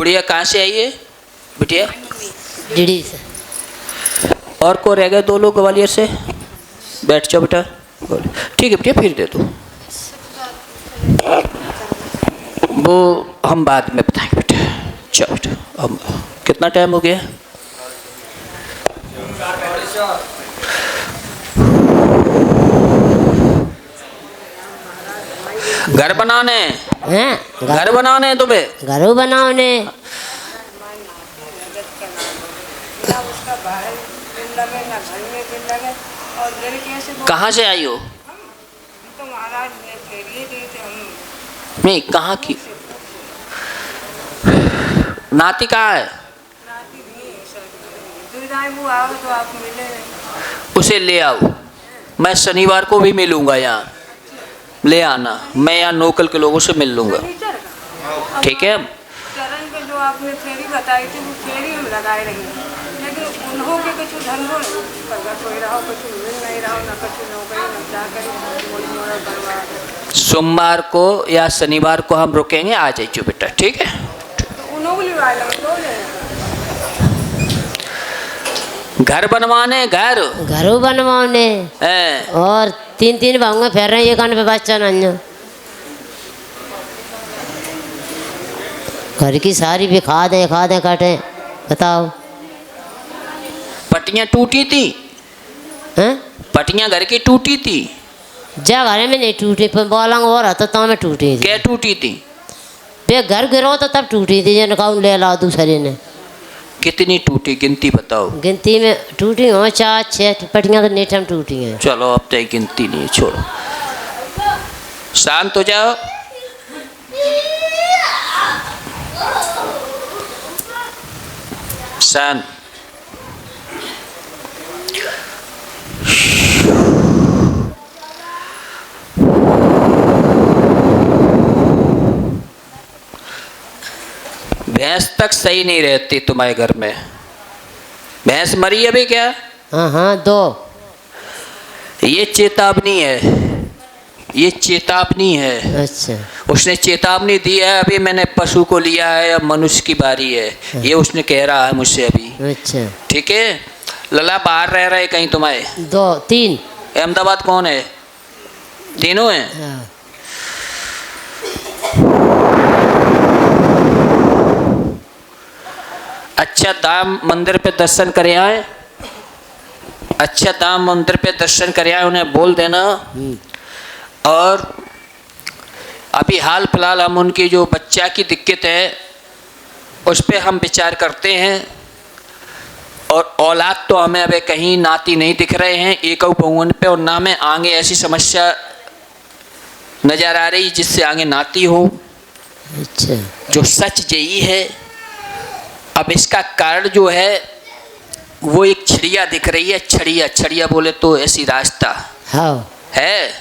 गुड़िया कहाँ से आई है बिटिया? डीडी से। और को रह गए 2 लोग ग्वालियर से? बैठ जाओ बेटा। ठीक है बेटिया, फिर दे दो, वो हम बाद में बताएंगे बेटा। चलो बेटा, अब कितना टाइम हो गया? घर बनाने हैं? घर बनाने तुम्हें? घरों बनाने। कहाँ से आई हो? नहीं, कहाँ की नाती कहाँ है? उसे ले आओ, मैं शनिवार को भी मिलूंगा यहाँ, ले आना। मैं यहाँ लोकल के लोगों से मिल लूंगा, ठीक है? चरण पे जो आपने फेरी बताई थी वो फेरी हम लगाए रही हैं, लेकिन उन्हों के कुछ धंधों प्रगट हो रहा हो, कुछ मिल नहीं रहा हो, न कुछ नौकरी न जाकर सोमवार को या शनिवार को हम रुकेंगे, आ जाइए बेटा, ठीक है? घर बनवाने, घरों बनवाने और 3 भांगे फेर रहे ये कान पे बच्चा नहीं। घर की सारी भी खादें काटे। बताओ, पट्टियाँ टूटी थी? हैं? पट्टियाँ घर की टूटी थी? जा घरे में नहीं टूटी, पर बोलंग हो रहा तो में टूटी थी। क्या टूटी थी? बे घर गिरो तो तब टूटी थी, जन कहूँ ले लाओ दूसरे ने। कितनी टूटी, गिनती बताओ। गिनती में टूटी हो 4-6 पट्टियाँ तो नेठम टूटी हैं। चलो अब तक गिनती नहीं, छोड़ो, शांत हो जाओ। शांत। भैंस तक सही नहीं रहती तुम्हारे घर में। भैंस मरी अभी क्या? हाँ 2। ये चेतावनी है, ये चेतावनी है। अच्छा, उसने चेतावनी दी है। अभी मैंने पशु को लिया है, अब मनुष्य की बारी है, ये उसने कह रहा है मुझसे अभी। अच्छा, ठीक है? लला बाहर रह रहे कहीं तुम्हारे? 2-3। अहमदाबाद कौन है? तीनों हैं? हाँ। अच्छा धाम मंदिर पे दर्शन करे आए, अच्छा धाम मंदिर पे दर्शन करे आए, उन्हें बोल देना। और अभी हाल फिलहाल हम उनकी जो बच्चा की दिक्कत है उस पर हम विचार करते हैं। और औलाद तो हमें अभी कहीं नाती नहीं दिख रहे हैं एक भवन पे, और ना में आगे ऐसी समस्या नजर आ रही जिससे आगे नाती हो। अच्छा, जो सच यही है। अब इसका कारण जो है वो एक छड़िया दिख रही है। छड़िया बोले तो ऐसी रास्ता हाँ है,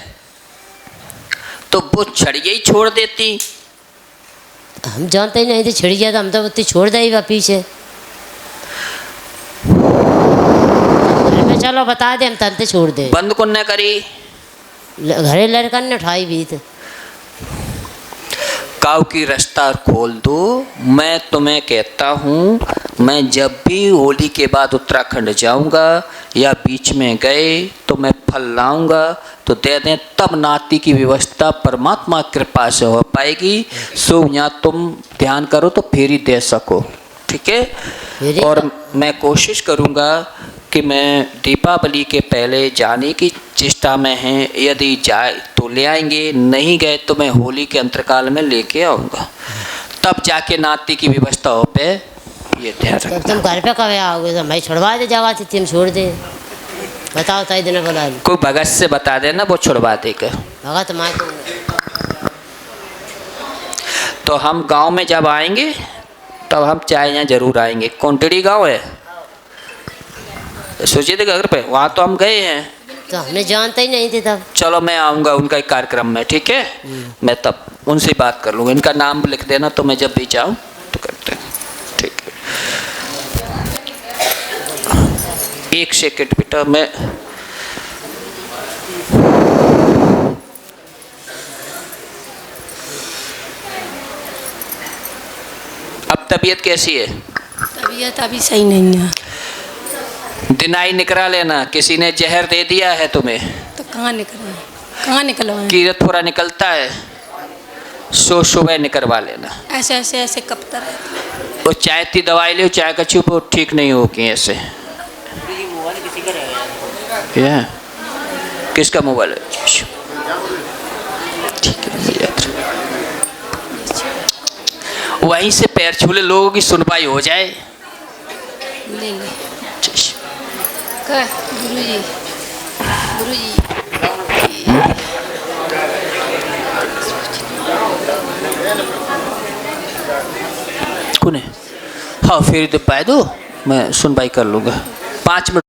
तो वो छड़िया ही छोड़ देती। हम जानते ही नहीं थे, छिड़ गया तो हम तो उतनी छोड़ दे पीछे। चलो बता दे, हम तंते छोड़ दे। बंद कौन ने करी? घरे लड़का ने उठाई भी थे। काव की रास्ता खोल दो। मैं तुम्हें कहता हूँ, मैं जब भी होली के बाद उत्तराखंड जाऊँगा या बीच में गए तो मैं फल लाऊंगा तो दे दें, तब नाती की व्यवस्था परमात्मा कृपा से हो पाएगी। सो यहाँ तुम ध्यान करो तो फिर ही दे सको, ठीक है? और मैं कोशिश करूँगा कि मैं दीपावली के पहले जाने की चेष्टा में हैं। यदि जाए तो ले आएंगे, नहीं गए तो मैं होली के अंतरकाल में लेके आऊँगा, तब जाके नाती की व्यवस्था हो पे। ये ध्यान रखना। तुम घर पे कब आओगे? तो भाई छुड़वा दे जगह थी, तुम छोड़ दे। बताओ ताई दिन बता दो। कोई भगत से बता देना, वो छुड़वा देगा। भगत माँ तो हम गांव में जब आएंगे तब हम चाहे यहाँ जरूर आएंगे। कोंटड़ी गांव है सोचिए थे घर पे, वहाँ तो हम गए हैं, तो हमने जानते ही नहीं थे तब। चलो मैं आऊँगा उनका एक कार्यक्रम में, ठीक है? मैं तब उनसे बात कर लूँगा। इनका नाम लिख देना तो मैं जब भी जाऊँ तो करते हैं, ठीक है? एक सेकेंड बेटा, मैं अब तबीयत कैसी है? तबीयत अभी सही नहीं है। दिनाई निकला लेना, किसी ने जहर दे दिया है तुम्हें? तो कहाँ निकलवाएं, कहाँ निकलवाएं? कीड़ा थोड़ा निकलता है, सो सुबह निकलवा लेना। ऐसे ऐसे ऐसे कपता रहता। वो चाय की दवाई लो, चाय का चुप ठीक नहीं होगी ऐसे। क्या किसका मोबाइल है? ठीक है, मिल जाता। वहीं से पैर छूले लोगों की सुनवाई हो जाए। ले ले का गुरुजी, गुरुजी कौन है? हाँ फिर दे पाए दो, मैं सुनवाई कर लूँगा 5 मिनट।